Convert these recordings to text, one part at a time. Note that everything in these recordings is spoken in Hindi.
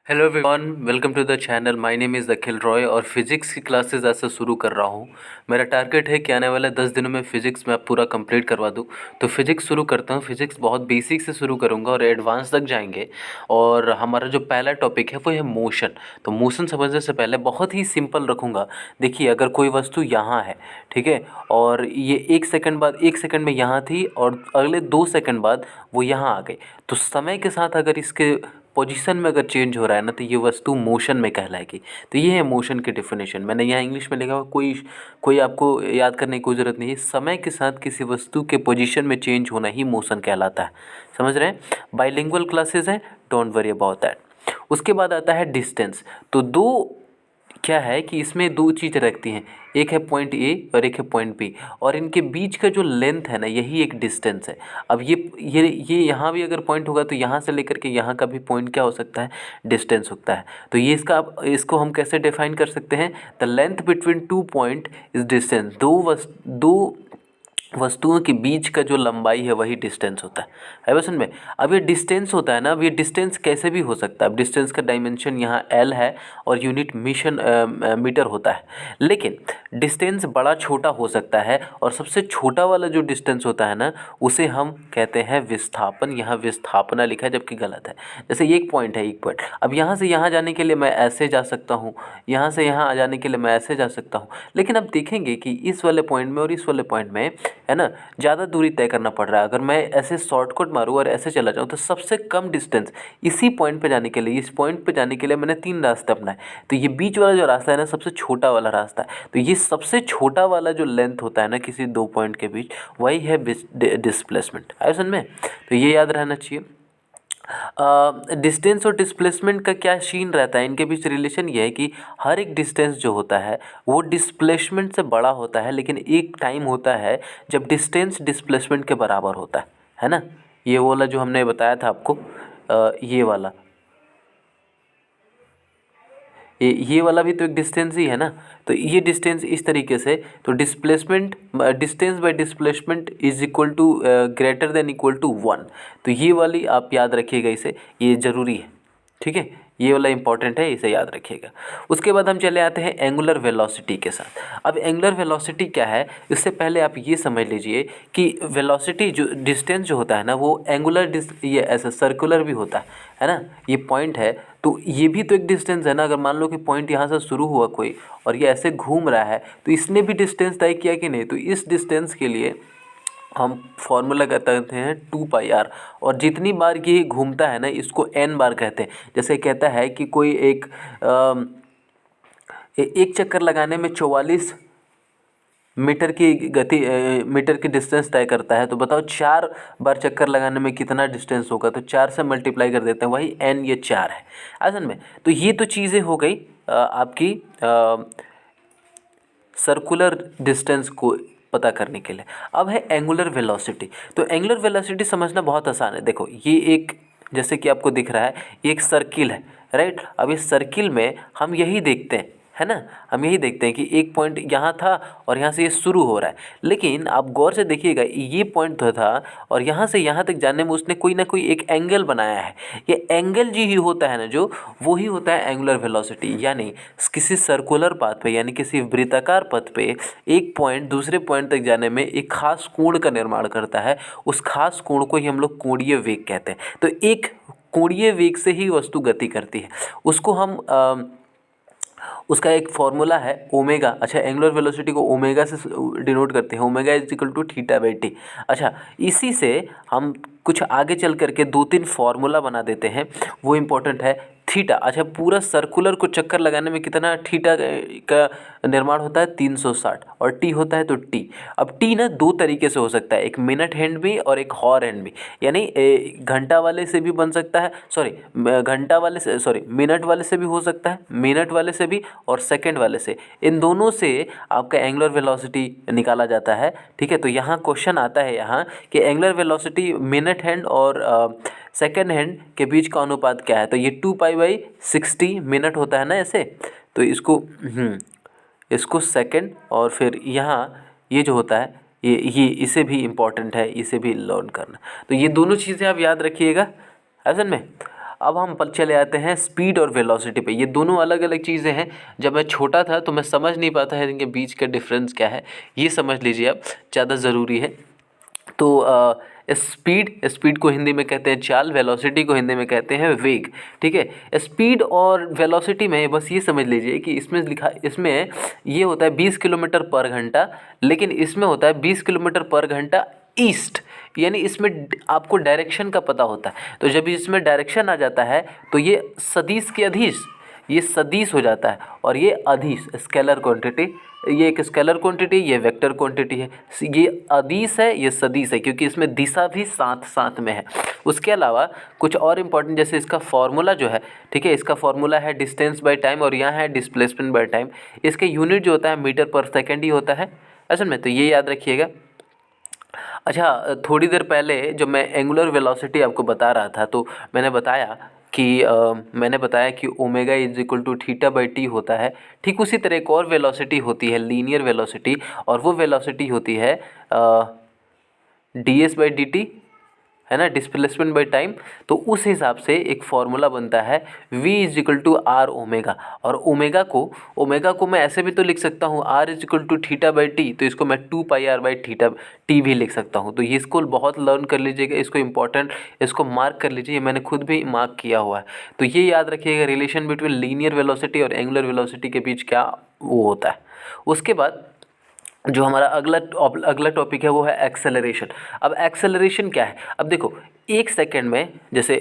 Hello everyone, welcome to the channel. My name is Akhil Roy और फिज़िक्स की क्लासेस ऐसे शुरू कर रहा हूँ। मेरा टारगेट है कि आने वाले 10 दिनों में फ़िज़िक्स मैं पूरा कंप्लीट करवा दूँ। तो फिज़िक्स शुरू करता हूँ। फिज़िक्स बहुत बेसिक से शुरू करूँगा और एडवांस तक जाएंगे। और हमारा जो पहला टॉपिक है वो है मोशन। तो मोशन समझने से पहले बहुत ही सिंपल रखूँगा। देखिए, अगर कोई वस्तु यहाँ है, ठीक है, और ये 1 सेकंड में यहाँ थी और अगले 2 सेकंड बाद वो यहाँ आ गई, तो समय के साथ अगर इसके पोजीशन में अगर चेंज हो रहा है ना, तो ये वस्तु मोशन में कहलाएगी। तो ये है मोशन की डेफिनेशन। मैंने यहाँ इंग्लिश में लिखा हुआ, कोई कोई आपको याद करने की कोई ज़रूरत नहीं है। समय के साथ किसी वस्तु के पोजीशन में चेंज होना ही मोशन कहलाता है। समझ रहे हैं? बाइलिंगुअल क्लासेस हैं, डोंट वरी अबाउट दैट। उसके बाद आता है डिस्टेंस। तो दो क्या है कि इसमें दो चीज़ रखती हैं, एक है पॉइंट ए और एक है पॉइंट बी, और इनके बीच का जो लेंथ है ना, यही एक डिस्टेंस है। अब ये यहाँ भी अगर पॉइंट होगा तो यहाँ से लेकर के यहाँ का भी पॉइंट क्या हो सकता है, डिस्टेंस होता है। तो ये इसको हम कैसे डिफाइन कर सकते हैं? The length between two point is distance. दो वस्तुओं के बीच का जो लंबाई है वही डिस्टेंस होता है बस में। अब ये डिस्टेंस होता है ना, अब ये डिस्टेंस कैसे भी हो सकता है। अब डिस्टेंस का डायमेंशन यहाँ एल है और यूनिट मीटर होता है, लेकिन डिस्टेंस बड़ा छोटा हो सकता है, और सबसे छोटा वाला जो डिस्टेंस होता है ना, उसे हम कहते हैं विस्थापन। यहाँ विस्थापना लिखा है जबकि गलत है। जैसे एक पॉइंट है, एक पॉइंट, अब यहाँ से यहाँ जाने के लिए मैं ऐसे जा सकता हूँ, यहाँ से यहाँ आ जाने के लिए मैं ऐसे जा सकता हूँ, लेकिन अब देखेंगे कि इस वाले पॉइंट में और इस वाले पॉइंट में, है ना, ज़्यादा दूरी तय करना पड़ रहा है। अगर मैं ऐसे शॉर्टकट मारूँ और ऐसे चला जाऊँ, तो सबसे कम डिस्टेंस इसी पॉइंट पे जाने के लिए, इस पॉइंट पे जाने के लिए मैंने 3 रास्ते अपनाए। तो ये बीच वाला जो रास्ता है ना, सबसे छोटा वाला रास्ता है। तो ये सबसे छोटा वाला जो लेंथ होता है ना किसी दो पॉइंट के बीच, वही है डिस्प्लेसमेंट। आया समझ में? तो ये याद रहना चाहिए। डिस्टेंस और डिस्प्लेसमेंट का क्या सीन रहता है, इनके बीच रिलेशन ये है कि हर एक डिस्टेंस जो होता है वो डिस्प्लेसमेंट से बड़ा होता है, लेकिन एक टाइम होता है जब डिस्टेंस डिस्प्लेसमेंट के बराबर होता है ना। ये वाला जो हमने बताया था आपको, ये वाला, ये वाला भी तो एक डिस्टेंस ही है ना। तो ये डिस्टेंस इस तरीके से, तो displacement, distance by displacement is equal to greater than equal to 1। तो ये वाली आप याद रखिएगा, इसे, ये ज़रूरी है, ठीक है, ये वाला इंपॉर्टेंट है, इसे याद रखिएगा। उसके बाद हम चले आते हैं एंगुलर वेलोसिटी के साथ। अब एंगुलर वेलोसिटी क्या है, इससे पहले आप ये समझ लीजिए कि वेलोसिटी जो डिस्टेंस जो होता है ना, वो एंगुलर ये ऐसा सर्कुलर भी होता है ना। ये पॉइंट है तो ये भी तो एक डिस्टेंस है ना। अगर मान लो कि पॉइंट यहाँ से शुरू हुआ कोई और ये ऐसे घूम रहा है, तो इसने भी डिस्टेंस तय किया कि नहीं? तो इस डिस्टेंस के लिए हम फॉर्मूला कहते हैं 2πr, और जितनी बार ये घूमता है ना, इसको n बार कहते हैं। जैसे कहता है कि कोई एक चक्कर लगाने में 44 मीटर की गति, मीटर की डिस्टेंस तय करता है। तो बताओ 4 बार चक्कर लगाने में कितना डिस्टेंस होगा? तो 4 से मल्टीप्लाई कर देते हैं, वही n, ये 4 है असल में। तो ये तो चीज़ें हो गई आपकी सर्कुलर डिस्टेंस को पता करने के लिए। अब है एंगुलर वेलोसिटी। तो एंगुलर वेलोसिटी समझना बहुत आसान है। देखो, ये एक, जैसे कि आपको दिख रहा है, ये एक सर्किल है, राइट। अब इस सर्किल में हम यही देखते हैं, है ना, हम यही देखते हैं कि एक पॉइंट यहाँ था और यहाँ से ये शुरू हो रहा है। लेकिन आप गौर से देखिएगा, ये पॉइंट तो था और यहाँ से यहाँ तक जाने में उसने कोई ना कोई एक एंगल बनाया है। ये एंगल जो ही होता है ना, जो वो ही होता है एंगुलर वेलोसिटी। यानी किसी सर्कुलर पाथ पे, यानी किसी वृत्ताकार पथ पे, एक पॉइंट दूसरे पॉइंट तक जाने में एक खास कोण का निर्माण करता है। उस खास कोण को ही हम लोग कोणीय वेग कहते हैं। तो एक कोणीय वेग से ही वस्तु गति करती है। उसको हम उसका एक फॉर्मूला है ओमेगा। अच्छा, एंगुलर वेलोसिटी को ओमेगा से डिनोट करते हैं, omega is equal to theta by T. अच्छा, इसी से हम कुछ आगे चल करके 2-3 फार्मूला बना देते हैं, वो इम्पोर्टेंट है। थीटा, अच्छा, पूरा सर्कुलर को चक्कर लगाने में कितना थीटा का निर्माण होता है? 360, और टी होता है तो टी। अब टी ना 2 तरीके से हो सकता है, एक मिनट हैंड भी और एक हॉर हैंड भी। यानी घंटा वाले से भी बन सकता है, घंटा वाले से, मिनट वाले से भी हो सकता है, मिनट वाले से भी और सेकंड वाले से। इन दोनों से आपका एंगुलर वेलोसिटी निकाला जाता है, ठीक है। तो यहाँ क्वेश्चन आता है यहाँ कि एंगुलर वेलोसिटी मिनट हैंड और सेकेंड हैंड के बीच का अनुपात क्या है? तो ये 2π/60 मिनट होता है ना ऐसे। तो इसको सेकंड, और फिर यहाँ ये जो होता है, ये इसे भी इम्पॉर्टेंट है, इसे भी लर्न करना। तो ये दोनों चीज़ें आप याद रखिएगा असल में। अब हम चले आते हैं स्पीड और वेलोसिटी पे। ये दोनों अलग अलग चीज़ें हैं। जब मैं छोटा था तो मैं समझ नहीं पाता है इनके बीच का डिफरेंस क्या है, ये समझ लीजिए आप, ज़्यादा ज़रूरी है। तो स्पीड को हिंदी में कहते हैं चाल, वेलोसिटी को हिंदी में कहते हैं वेग। ठीक है, स्पीड और वेलोसिटी में बस ये समझ लीजिए कि इसमें ये होता है 20 किलोमीटर पर घंटा, लेकिन इसमें होता है 20 किलोमीटर पर घंटा ईस्ट, यानी इसमें आपको डायरेक्शन का पता होता है। तो जब इसमें डायरेक्शन आ जाता है तो ये सदिश के अधीश, ये सदिश हो जाता है, और ये अधीश स्केलर क्वांटिटी, ये एक स्केलर क्वांटिटी, ये वेक्टर क्वांटिटी है। ये अदिश है, ये सदिश है, क्योंकि इसमें दिशा भी साथ साथ में है। उसके अलावा कुछ और इम्पोर्टेंट, जैसे इसका फॉर्मूला जो है, ठीक है, इसका फॉर्मूला है डिस्टेंस बाय टाइम, और यहाँ है डिस्प्लेसमेंट बाय टाइम। इसके यूनिट जो होता है मीटर पर सेकेंड ही होता है असल में, तो ये याद रखिएगा। अच्छा, थोड़ी देर पहले जब मैं एंगुलर वेलोसिटी आपको बता रहा था तो मैंने बताया कि omega is equal to theta by T होता है। ठीक उसी तरह एक और वेलोसिटी होती है लीनियर वेलोसिटी, और वो वेलोसिटी होती है D S by D T, है ना, डिस्प्लेसमेंट बाय टाइम। तो उस हिसाब से एक फॉर्मूला बनता है v is equal to R omega, और ओमेगा को मैं ऐसे भी तो लिख सकता हूँ r is equal to theta by T, तो इसको मैं 2 pi R by theta T भी लिख सकता हूँ। तो ये इसको बहुत लर्न कर लीजिएगा, इसको इम्पॉर्टेंट, इसको मार्क कर लीजिए, ये मैंने खुद भी मार्क किया हुआ है। तो ये याद रखिएगा रिलेशन बिटवीन लीनियर वेलोसिटी और एंगुलर वेलोसिटी के बीच क्या वो होता है। उसके बाद जो हमारा अगला टॉपिक है वो है एक्सेलरेशन। अब एक्सेलरेशन क्या है, अब देखो, एक सेकंड में, जैसे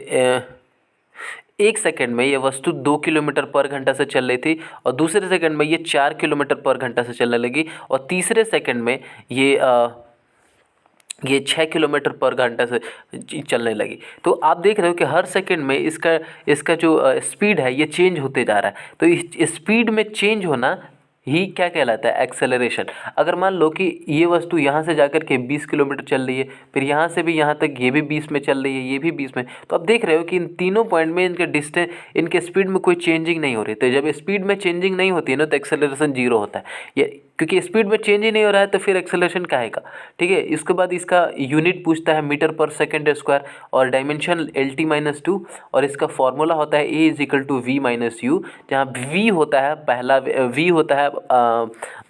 एक सेकंड में ये वस्तु 2 किलोमीटर पर घंटा से चल रही थी, और दूसरे सेकंड में ये 4 किलोमीटर पर घंटा से चलने लगी, और तीसरे सेकंड में ये 6 किलोमीटर पर घंटा से चलने लगी। तो आप देख रहे हो कि हर सेकंड में इसका जो स्पीड है ये चेंज होते जा रहा है। तो इस स्पीड में चेंज होना ही क्या कहलाता है, एक्सेलरेशन। अगर मान लो कि ये वस्तु यहाँ से जाकर के 20 किलोमीटर चल रही है, फिर यहाँ से भी यहाँ तक ये भी 20 में चल रही है, ये भी 20 में, तो आप देख रहे हो कि इन तीनों पॉइंट में इनके स्पीड में कोई चेंजिंग नहीं हो रही। तो जब स्पीड में चेंजिंग नहीं होती है ना, तो एक्सेलरेशन जीरो होता है। ये क्योंकि स्पीड में चेंज ही नहीं हो रहा है, तो फिर एक्सेलरेशन काहे का। ठीक है, इसके बाद इसका यूनिट पूछता है मीटर पर सेकेंड स्क्वायर, और डायमेंशन LT-2, और इसका फॉर्मूला होता है A is equal to V minus U, जहाँ V होता है पहला, V होता है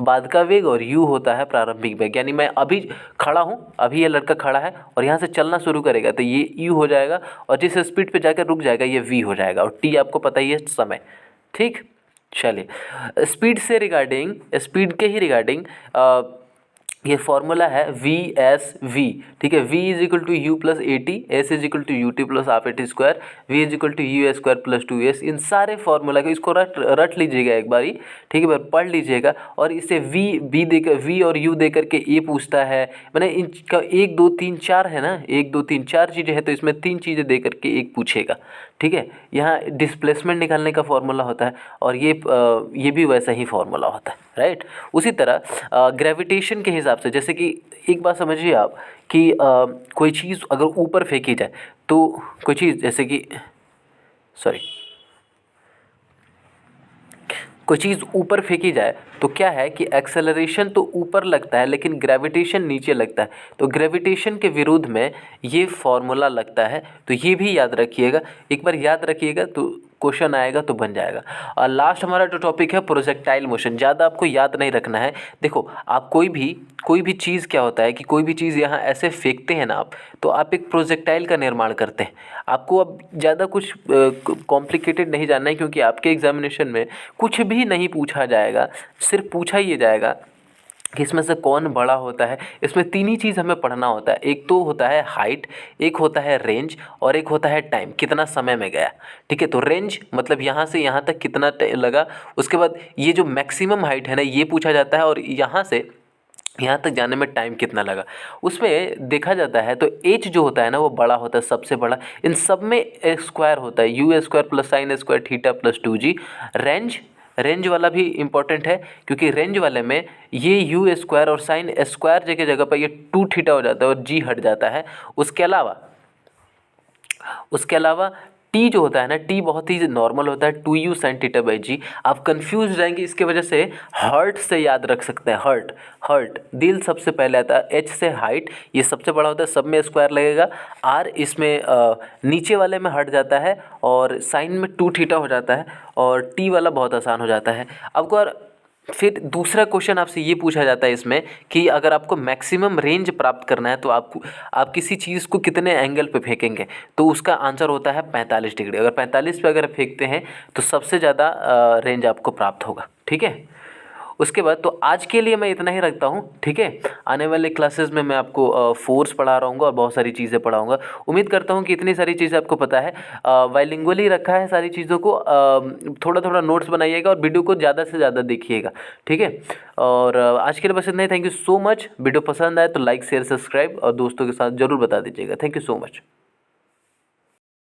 बाद का वेग, और U होता है प्रारंभिक वेग। यानी मैं अभी खड़ा हूँ, अभी ये लड़का खड़ा है और यहाँ से चलना शुरू करेगा तो ये U हो जाएगा, और जिस स्पीड पे जाकर रुक जाएगा ये V हो जाएगा, और T आपको पता ही है समय। ठीक, चलिए, स्पीड के ही रिगार्डिंग ये फॉर्मूला है VSV। ठीक है, V is equal to U plus A T, S is equal to U T plus half A T square, V is equal to U square plus 2s। इन सारे फॉर्मूला को इसको रट लीजिएगा एक बारी, ठीक है, पढ़ लीजिएगा, और इसे V और U दे करके ये पूछता है, मैंने इनका 1 2 3 4 है ना, 1 2 3 4 चीज़ें हैं, तो इसमें 3 चीज़ें दे करके एक पूछेगा। ठीक है, यहाँ डिस्प्लेसमेंट निकालने का फॉर्मूला होता है, और ये भी वैसा ही फॉर्मूला होता है, राइट। उसी तरह ग्रेविटेशन के हिसाब से, जैसे कि एक बात समझिए आप कि कोई चीज़ अगर ऊपर फेंकी जाए, तो कोई चीज़ जैसे कि कोई चीज़ ऊपर फेंकी जाए तो क्या है कि एक्सेलरेशन तो ऊपर लगता है लेकिन ग्रेविटेशन नीचे लगता है। तो ग्रेविटेशन के विरुद्ध में ये फॉर्मूला लगता है, तो ये भी याद रखिएगा, एक बार याद रखिएगा तो क्वेश्चन आएगा तो बन जाएगा। और लास्ट हमारा जो टॉपिक है प्रोजेक्टाइल मोशन, ज़्यादा आपको याद नहीं रखना है। देखो, आप कोई भी चीज़, क्या होता है कि कोई भी चीज़ यहाँ ऐसे फेंकते हैं ना आप, तो आप एक प्रोजेक्टाइल का निर्माण करते हैं। आपको अब ज़्यादा कुछ कॉम्प्लिकेटेड नहीं जानना है, क्योंकि आपके एग्जामिनेशन में कुछ भी नहीं पूछा जाएगा, सिर्फ पूछा ही जाएगा कि इसमें से कौन बड़ा होता है। इसमें 3 ही चीज़ हमें पढ़ना होता है, एक तो होता है हाइट, एक होता है रेंज, और एक होता है टाइम, कितना समय में गया। ठीक है, तो रेंज मतलब यहाँ से यहाँ तक कितना लगा, उसके बाद ये जो मैक्सिमम हाइट है ना ये पूछा जाता है, और यहाँ से यहाँ तक जाने में टाइम कितना लगा उसमें देखा जाता है। तो एच जो होता है ना वो बड़ा होता है, सबसे बड़ा। इन सब में स्क्वायर होता है, you square plus sine square theta plus 2g। Range वाला भी इम्पोर्टेंट है, क्योंकि रेंज वाले में ये यू स्क्वायर और साइन स्क्वायर जगह पर ये 2 थीटा हो जाता है और जी हट जाता है। उसके अलावा टी जो होता है ना, टी बहुत ही नॉर्मल होता है, 2u sin थीटा बाई जी। आप कंफ्यूज जाएंगे इसके वजह से, हर्ट से याद रख सकते हैं, हर्ट, हर्ट दिल सबसे पहले आता है, एच से हाइट, ये सबसे बड़ा होता है, सब में स्क्वायर लगेगा, आर इसमें नीचे वाले में हट जाता है और साइन में 2 थीटा हो जाता है, और टी वाला बहुत आसान हो जाता है। अब अगर फिर दूसरा क्वेश्चन आपसे ये पूछा जाता है इसमें कि अगर आपको मैक्सिमम रेंज प्राप्त करना है तो आप किसी चीज़ को कितने एंगल पे फेंकेंगे, तो उसका आंसर होता है 45 डिग्री। अगर 45 पे अगर फेंकते हैं तो सबसे ज़्यादा रेंज आपको प्राप्त होगा, ठीक है। उसके बाद तो आज के लिए मैं इतना ही रखता हूँ, ठीक है। आने वाले क्लासेस में मैं आपको फोर्स पढ़ा रहूँगा और बहुत सारी चीज़ें पढ़ाऊँगा। उम्मीद करता हूँ कि इतनी सारी चीज़ें आपको पता है। बाइलिंगुअली रखा है सारी चीज़ों को, थोड़ा थोड़ा नोट्स बनाइएगा और वीडियो को ज़्यादा से ज़्यादा देखिएगा, ठीक है। और आज के लिए बस इतना ही। Thank you so much. Video पसंद आए तो लाइक शेयर सब्सक्राइब और दोस्तों के साथ ज़रूर बता दीजिएगा। Thank you so much.